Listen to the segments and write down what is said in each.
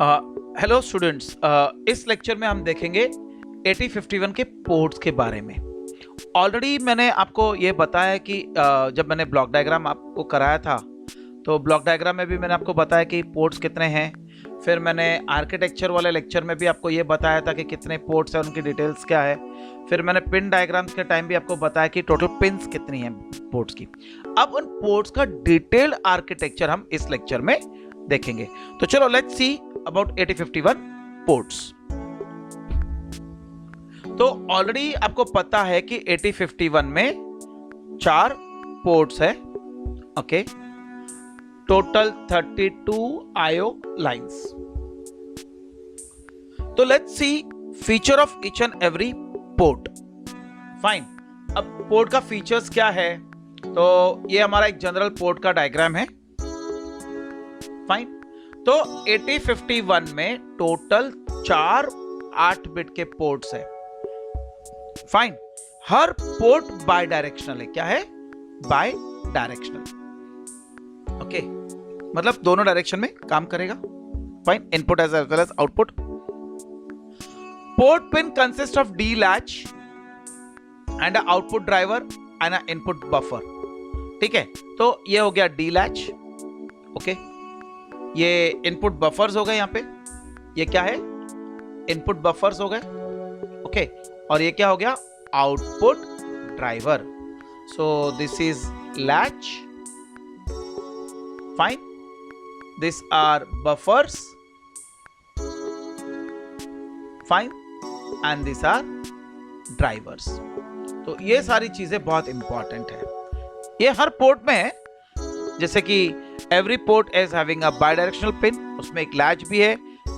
Hello students, इस lecture में हम देखेंगे 8051 के पोर्ट्स के बारे में। ऑलरेडी मैंने आपको ये बताया कि जब मैंने ब्लॉक डायग्राम आपको कराया था तो ब्लॉक डायग्राम में भी मैंने आपको बताया कि पोर्ट्स कितने हैं। फिर मैंने आर्किटेक्चर वाले लेक्चर में भी आपको ये बताया था कि कितने पोर्ट्स हैं, उनकी डिटेल्स क्या है। फिर मैंने पिन डायग्राम्स के टाइम भी आपको बताया कि टोटल पिन्स कितनी हैं पोर्ट्स की। अब उन पोर्ट्स का डिटेल्ड आर्किटेक्चर हम इस लेक्चर में देखेंगे। तो चलो लेट्स सी अबाउट 8051 पोर्ट्स। तो ऑलरेडी आपको पता है कि 8051 में 4 पोर्ट्स है। Okay, total 32 IO lines. तो let's see feature of each and every port. Fine, अब पोर्ट का फीचर्स क्या है? तो ये हमारा एक जनरल पोर्ट का डायग्राम है। फाइन, तो 8051 में टोटल 4 8 बिट के पोर्ट्स है। फाइन, हर पोर्ट बाय डायरेक्शनल है। क्या है? Bye directional. ओके, मतलब दोनों डायरेक्शन में काम करेगा। Fine, input as well as output. Port pin consist of D latch and output driver and input buffer. ठीक है, तो ये हो गया डी लैच। ओके, ये इनपुट बफर्स हो गए। यहां पे ये क्या है? इनपुट बफर्स हो गए। ओके, और ये क्या हो गया? Output driver. So this is latch. Fine, this are buffers. Fine, and this are drivers. तो ये सारी चीजें बहुत इंपॉर्टेंट है। ये हर पोर्ट में है। जैसे कि every port is having a bidirectional pin, उसमें एक लैच भी है,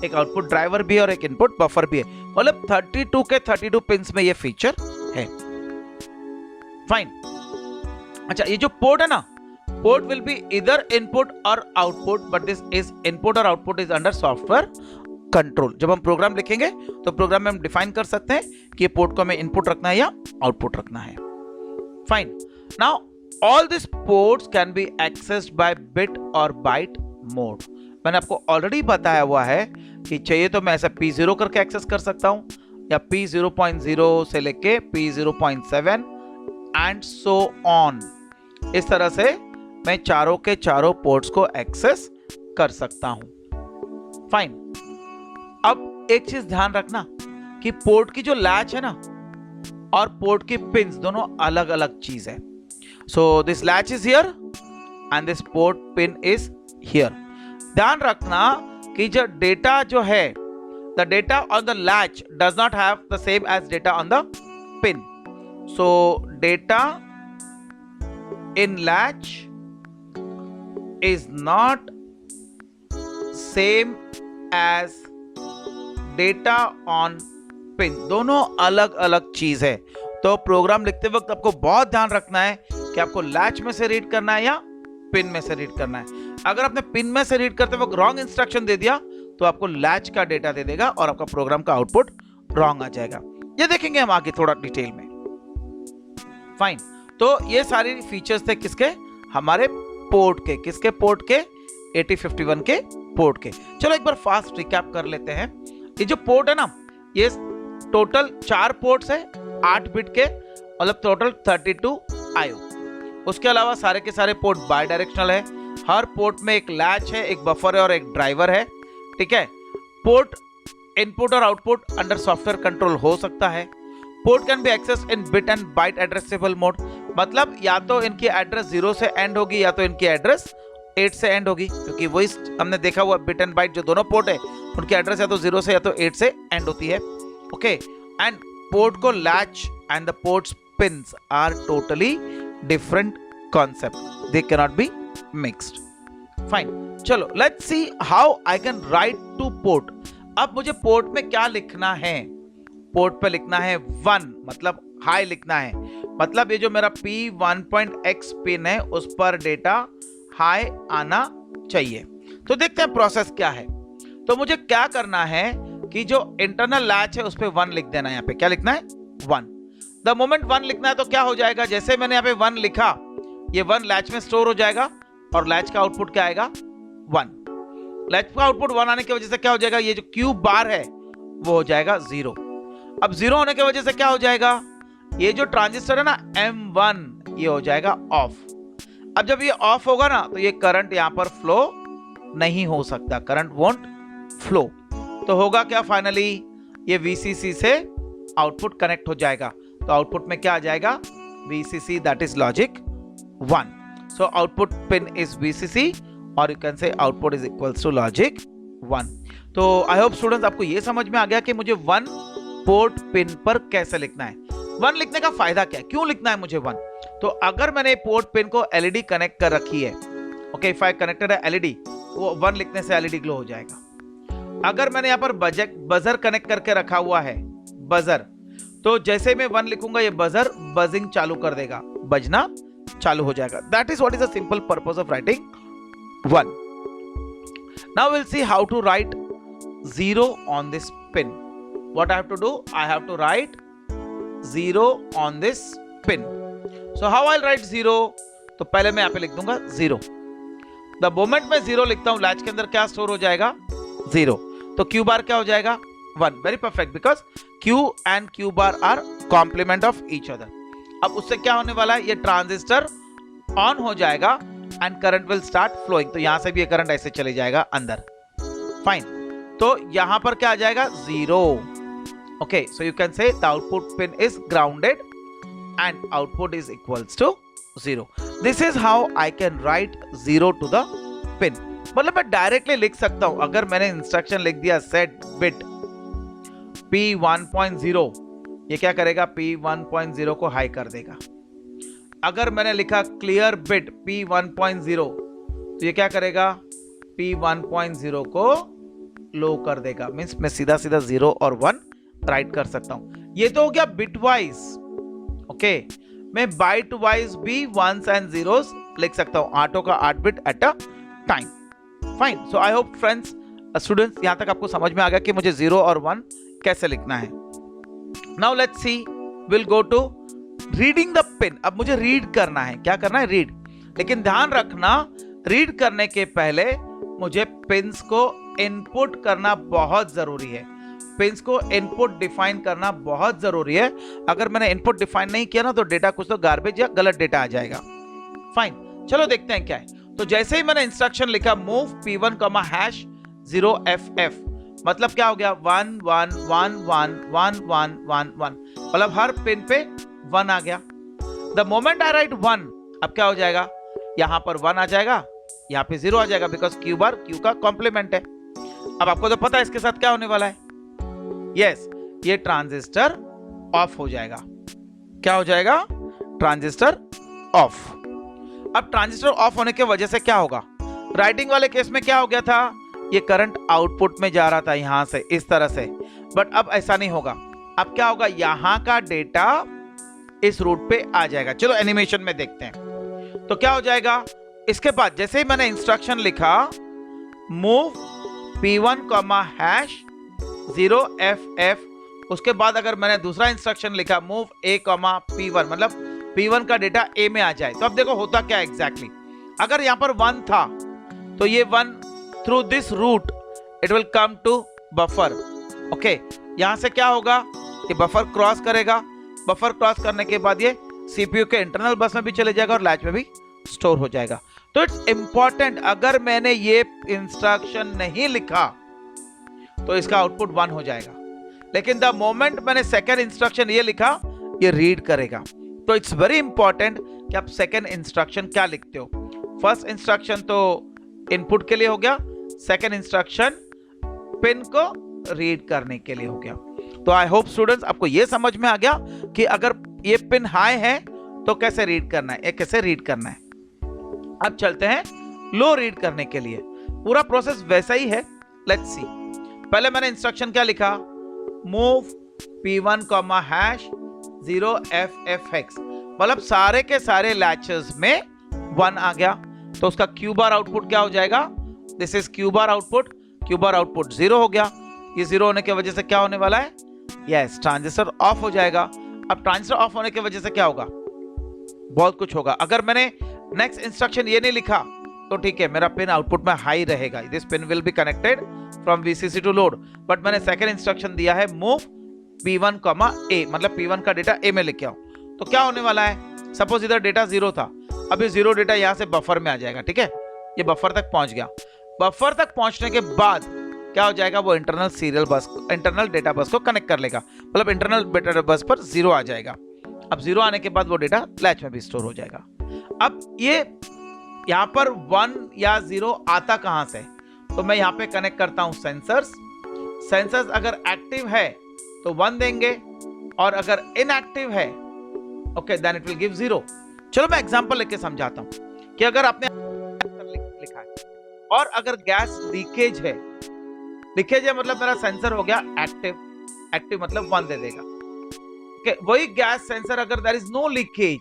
एक आउटपुट ड्राइवर भी है और एक इनपुट बफर भी है। मतलब 32 के 32 पिन्स में ये फीचर है। फाइन, अच्छा, ये जो पोर्ट है ना, पोर्ट विल बी इधर इनपुट और output, but this is input और output is under software control. जब हम प्रोग्राम लिखेंगे तो प्रोग्राम में हम डिफाइन कर सकते हैं कि ये पोर्ट को हमें इनपुट रखना है या आउटपुट रखना है। Fine, now all these ports can be accessed by bit और byte mode। मैंने आपको ऑलरेडी बताया हुआ है कि चाहिए तो मैं ऐसा P0 करके एक्सेस कर सकता हूं या P0.0 से लेके P0.7 एंड सो ऑन। इस तरह से मैं चारों के चारों पोर्ट्स को एक्सेस कर सकता हूं। फाइन, अब एक चीज ध्यान रखना कि पोर्ट की जो लैच है ना और पोर्ट की पिन्स दोनों अलग अलग चीज है। So this latch is here and this port pin is here। ध्यान रखना कि जो डेटा जो है, the data on the latch does not have the same as data on the pin। So data in latch is not same as data on pin। दोनों अलग अलग चीज है। तो प्रोग्राम लिखते वक्त आपको बहुत ध्यान रखना है कि आपको लैच में से रीड करना है या पिन में से रीड करना है। अगर आपने पिन में से रीड करते वक्त रॉन्ग इंस्ट्रक्शन दे दिया तो आपको लैच का डेटा दे देगा और आपका प्रोग्राम का आउटपुट रॉन्ग आ जाएगा। ये देखेंगे हम आगे थोड़ा डिटेल में। फाइन, तो ये सारी फीचर्स थे किसके? हमारे पोर्ट के। किसके पोर्ट के? 8051 के पोर्ट के। चलो एक बार फास्ट रिकैप कर लेते हैं। ये जो पोर्ट है ना, ये टोटल 4 पोर्ट्स है 8 बिट के, मतलब टोटल 32 IO। उसके अलावा सारे के सारे पोर्ट बाय डायरेक्शनल है। हर पोर्ट में एक लैच है, एक बफर है और एक ड्राइवर है। ठीक है, पोर्ट इनपुट और आउटपुट अंडर सॉफ्टवेयर कंट्रोल हो सकता है। Port can be access in bit and byte addressable mode, मतलब या तो इनकी एड्रेस 0 से एंड होगी या तो इनकी एड्रेस 8 से एंड होगी, क्योंकि वही हमने देखा हुआ बिट एंड बाइट जो दोनों पोर्ट है उनकी एड्रेस या तो 0 से या तो 8 से एंड होती है। ओके, एंड पोर्ट को latch and the ports pins are totally different concept, they cannot be mixed। fine, चलो let's see how I can write to port। अब मुझे पोर्ट में क्या लिखना है? पोर्ट पे लिखना है 1, मतलब हाई लिखना है। मतलब ये जो मेरा P1.x पिन है उस पर डेटा हाई आना चाहिए। तो देखते हैं प्रोसेस क्या है। तो मुझे क्या करना है कि जो इंटरनल लैच है उस पर 1 लिख देना है। यहाँ पे क्या लिखना है? 1। द मोमेंट 1 लिखना है तो क्या हो जाएगा? जैसे मैंने यहाँ पे 1 लिखा, ये 1 लैच में स्टोर हो जाएगा और लैच का आउटपुट क्या आएगा? 1। लैच का आउटपुट 1 आने की वजह से क्या हो जाएगा, ये जो क्यू बार है वो हो जाएगा 0। अब 0 होने की वजह से क्या हो जाएगा, ये जो ट्रांजिस्टर है ना M1 ये हो जाएगा ऑफ। अब जब ये ऑफ होगा ना तो ये करंट यहां पर फ्लो नहीं हो सकता, करंट वोंट फ्लो। तो होगा क्या, फाइनली ये VCC से आउटपुट कनेक्ट हो जाएगा। तो आउटपुट में क्या आ जाएगा, VCC, that is logic 1। So output pin is VCC और you can say output is equals to logic 1। तो आई होप स्टूडेंट्स आपको ये समझ में आ गया कि मुझे 1 पोर्ट पिन पर कैसे लिखना है। 1 लिखने का फायदा क्या है, क्यों लिखना है मुझे 1। तो अगर मैंने पोर्ट पिन को LED कनेक्ट कर रखी है, ओके, इफ आई कनेक्टेड है LED, वो 1 लिखने से LED ग्लो हो जाएगा। अगर मैंने यहाँ पर बजर कनेक्ट करके रखा हुआ है, बजर, तो जैसे मैं 1 लिखूंगा ये बजर बजिंग चालू कर देगा, बजना चालू हो जाएगा। That is what is the simple purpose of writing 1। Now will see how to write 0 on this pin. What I have to do? I have to write 0 on this pin. So how I'll write 0? तो पहले मैं यहाँ पे लिख दूंगा 0. The moment मैं 0 लिखता हूँ, लैच के अंदर क्या स्टोर हो जाएगा, 0। तो Q बार क्या हो जाएगा, 1। Very perfect, because Q and Q bar are complement of each other. अब उससे क्या होने वाला है, ये ट्रांजिस्टर ऑन हो जाएगा and current will start flowing. तो यहां से भी ये करंट ऐसे चले जाएगा अंदर, फाइन। तो यहां पर क्या आ जाएगा, 0। Okay, so you can say the output pin is grounded and output is equals to 0। This is how I can write 0 to the pin. मतलब मैं डायरेक्टली लिख सकता हूं, अगर मैंने इंस्ट्रक्शन लिख दिया सेट बिट P1.0, ये क्या करेगा, P1.0 को हाई कर देगा। अगर मैंने लिखा क्लियर बिट P1.0, तो ये क्या करेगा, P1.0 को लो कर देगा। मींस मैं सीधा सीधा 0 और 1 राइट कर सकता हूं। ये तो हो गया बिट वाइज, ओके। मैं बाइट वाइज भी 1s and 0s लिख सकता हूं, 8 का 8 bit at a time, fine. So I hope friends, students, यहां तक आपको समझ में आ गया कि मुझे 0 और 1 कैसे लिखना है। Now let's see, will go to reading the pin. अब मुझे रीड करना है, क्या करना है, रीड। लेकिन ध्यान रखना, रीड करने के पहले मुझे पिन्स को इनपुट करना बहुत जरूरी है। पिन्स को इनपुट डिफाइन करना बहुत जरूरी है। अगर मैंने इनपुट डिफाइन नहीं किया ना तो डेटा कुछ तो गार्बेज या गलत डेटा आ जाएगा, फाइन। चलो देखते हैं क्या है। तो जैसे ही मैंने इंस्ट्रक्शन लिखा मूव P1, #0FF, मतलब क्या हो गया, 1 1 1 1 1 1 1 1, मतलब हर पिन पे 1 आ गया। द मोमेंट आई राइट 1, अब क्या हो जाएगा, यहां पर 1 आ जाएगा, यहां पे 0 आ जाएगा, बिकॉज Q बार Q का कॉम्प्लीमेंट है। अब आपको तो पता है इसके साथ क्या होने वाला है, यस, ये ट्रांजिस्टर ऑफ हो जाएगा। क्या हो जाएगा, ट्रांजिस्टर ऑफ। अब ट्रांजिस्टर ऑफ होने की वजह से क्या होगा, राइटिंग वाले केस में क्या हो गया था, ये करंट आउटपुट में जा रहा था यहां से इस तरह से, बट अब ऐसा नहीं होगा। अब क्या होगा, यहां का डेटा इस रूट पे आ जाएगा। चलो एनिमेशन में देखते हैं। तो क्या हो जाएगा, इसके बाद जैसे ही मैंने इंस्ट्रक्शन लिखा मूव P1, #0FF, उसके बाद अगर मैंने दूसरा इंस्ट्रक्शन लिखा मूव A, P1, मतलब P1 का डेटा A में आ जाए, तो अब देखो होता क्या एग्जैक्टली। अगर यहां पर 1 था तो ये 1 through this route it will come to buffer, okay. यहां से क्या होगा, ये बफर क्रॉस करेगा, बफर क्रॉस करने के बाद ये CPU के इंटरनल बस में भी चले जाएगा और लैच में भी स्टोर हो जाएगा। तो इट्स इंपॉर्टेंट, अगर मैंने ये इंस्ट्रक्शन नहीं लिखा तो इसका आउटपुट 1 हो जाएगा, लेकिन द मोमेंट मैंने सेकेंड इंस्ट्रक्शन ये लिखा, ये रीड करेगा। तो इट्स वेरी इंपॉर्टेंट कि आप सेकेंड इंस्ट्रक्शन क्या लिखते हो। फर्स्ट इंस्ट्रक्शन तो इनपुट के लिए हो गया, सेकेंड इंस्ट्रक्शन पिन को रीड करने के लिए हो गया। तो आई होप स्टूडेंट्स आपको यह समझ में आ गया कि अगर ये पिन हाई है तो कैसे रीड करना है, कैसे रीड करना है। अब चलते हैं लो रीड करने के लिए। पूरा प्रोसेस वैसा ही है, लेट्स सी। पहले मैंने इंस्ट्रक्शन क्या लिखा, मूव P1, #0FFX, मतलब सारे के सारे लैचेस में 1 आ गया। तो उसका Q बार आउटपुट क्या हो जाएगा, this is Q bar output. Q bar output 0 हो गया। ये 0 होने की वजह से क्या होने वाला है, यस, ट्रांजिस्टर ऑफ हो जाएगा। अब ट्रांजिस्टर ऑफ होने की वजह से क्या होगा, बहुत कुछ होगा। अगर मैंने नेक्स्ट इंस्ट्रक्शन ये नहीं लिखा तो ठीक है, मेरा पिन आउटपुट में हाई रहेगा, this pin will be connected from VCC to load, but मैंने सेकंड इंस्ट्रक्शन दिया है मूव P1, A, मतलब P1 का डेटा A में लेके आओ। तो क्या होने वाला है, सपोज इधर डेटा 0 था, अभी 0 डेटा यहाँ से बफर में आ जाएगा, ठीक है, ये बफर तक पहुंच गया। बफर तक पहुंचने के बाद क्या हो जाएगा, वो इंटरनल सीरियल बस, इंटरनल डेटा बस को कनेक्ट कर लेगा, मतलब इंटरनल डेटा बस पर 0 आ जाएगा। अब 0 आने के बाद वो डेटा लैच में भी स्टोर हो जाएगा। अब ये यहाँ पर 1 या 0 आता कहां से, तो मैं यहाँ पे कनेक्ट करता हूं सेंसर्स। सेंसर्स अगर एक्टिव है तो 1 देंगे, और अगर इनएक्टिव है okay then it will give 0। चलो मैं एग्जांपल लेके समझाता हूं कि अगर आपने लिखा है और अगर गैस लीकेज है, लीकेज है मतलब मेरा सेंसर हो गया एक्टिव, एक्टिव मतलब 1 दे देगा। ओके, वही गैस सेंसर अगर there is no leakage,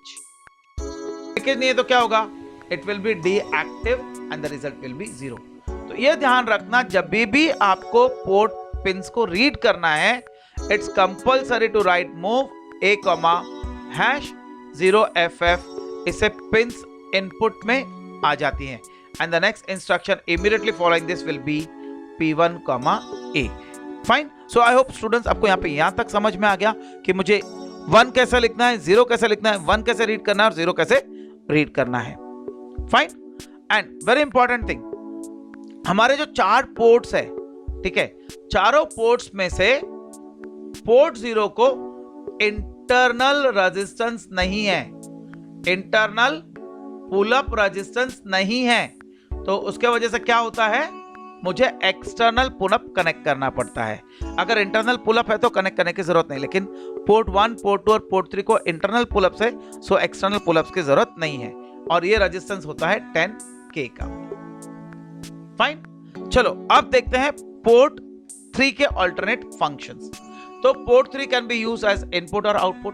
leakage नहीं है तो क्या होगा, it will be deactive and the result will be 0। तो ये ध्यान रखना, जब भी आपको पोर्ट पिंस को रीड करना है, it's compulsory to write move A, #0FF, इससे पिंस इनपुट में आ जाती हैं, and the next instruction immediately following this will be P1, A। Fine, so I hope students आपको यहाँ पे यहाँ तक समझ में आ गया कि मुझे 1 कैसे लिखना है, 0 कैसे लिखना है, 1 कैसे रीड करना है और 0 कैसे रीड करना है। Fine, and very important thing, हमारे जो 4 पोर्ट्स है, ठीक है, चारों पोर्ट्स में से पोर्ट 0 को इंटरनल रेजिस्टेंस नहीं है, इंटरनल पुल अप रेजिस्टेंस नहीं है, तो उसके वजह से क्या होता है, मुझे एक्सटर्नल पुल अप कनेक्ट करना पड़ता है। अगर इंटरनल पुल अप है तो कनेक्ट करने की जरूरत नहीं, लेकिन पोर्ट 1, पोर्ट 2 और पोर्ट 3 को इंटरनल पुल अप से, सो एक्सटर्नल पुल अप की जरूरत नहीं है, और ये रेजिस्टेंस होता है 10K का। फाइन, चलो अब देखते हैं पोर्ट 3 के अल्टरनेट फंक्शंस। तो port 3 can be used as input और आउटपुट।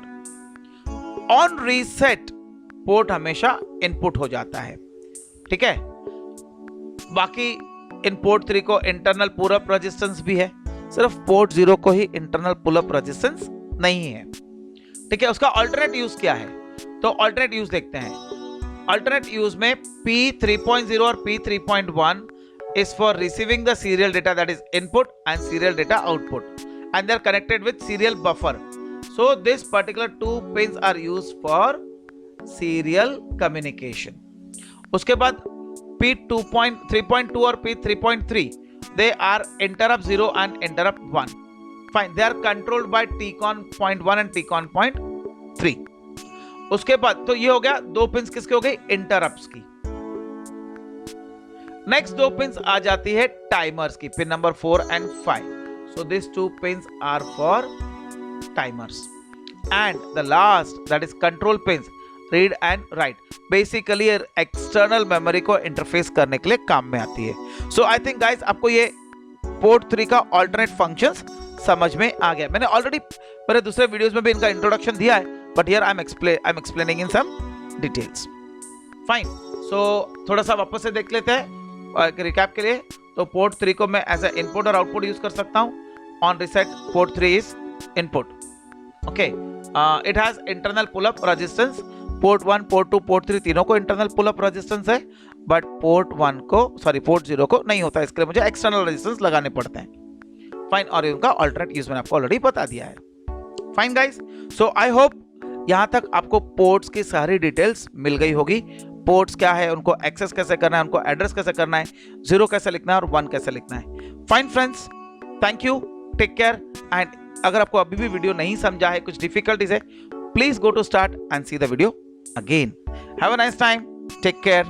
ऑन रीसेट पोर्ट हमेशा इनपुट हो जाता है, ठीक है। बाकी इन पोर्ट 3 को इंटरनल पुल अप रेजिस्टेंस भी है, सिर्फ पोर्ट 0 को ही इंटरनल पुल अप रेजिस्टेंस नहीं है, ठीक है। उसका अल्टरनेट यूज क्या है, तो अल्टरनेट यूज देखते हैं। अल्टरनेट यूज में P3.0 और P3.1 is for receiving the serial data, that is input, and serial data output, and they are connected with serial buffer. So this particular 2 pins are used for serial communication. उसके बाद P3.2 और P3.3 they are interrupt 0 and interrupt 1. Fine, they are controlled by TCON.1 and TCON.3. उसके बाद तो ये हो गया 2 pins किसके हो गई, इंटरप्ट्स की। नेक्स्ट 2 पिंस आ जाती है टाइमर्स की, pin number 4 and 5. So these 2 pins are for timers. And the last, that is control pins, read and write. Basically external memory को इंटरफेस करने के लिए काम में आती है। So I think guys आपको ये पोर्ट 3 का अल्टरनेट फंक्शंस समझ में आ गया। मैंने ऑलरेडी मेरे दूसरे वीडियोस में भी इनका इंट्रोडक्शन दिया है, but here I am explaining in some details. Fine, so थोड़ा सा वापस से देख लेते हैं रिकैप के लिए। तो पोर्ट 3 को मैं एज ए इनपुट और आउटपुट यूज कर सकता हूं। On reset port 3 is input, okay. It has internal pull up resistance. Port 1, port 2, port 3 तीनों को इंटरनल पुल अप रेजिस्टेंस है, बट पोर्ट 0 को नहीं होता, इसके लिए मुझे एक्सटर्नल रेजिस्टेंस लगाने पड़ते हैं। फाइन, और इनका अल्टरनेट यूज मैंने आपको ऑलरेडी बता दिया है। Fine guys, so I hope यहां तक आपको पोर्ट्स की सारी डिटेल्स मिल गई होगी। पोर्ट्स क्या है, उनको एक्सेस कैसे करना है, उनको एड्रेस कैसे करना है, 0 कैसे लिखना है और 1 कैसे लिखना है। Fine friends, thank you, take care. And अगर आपको अभी भी वीडियो नहीं समझा है, कुछ डिफिकल्टीज है, please go to start and see the video again. Have a nice time, take care.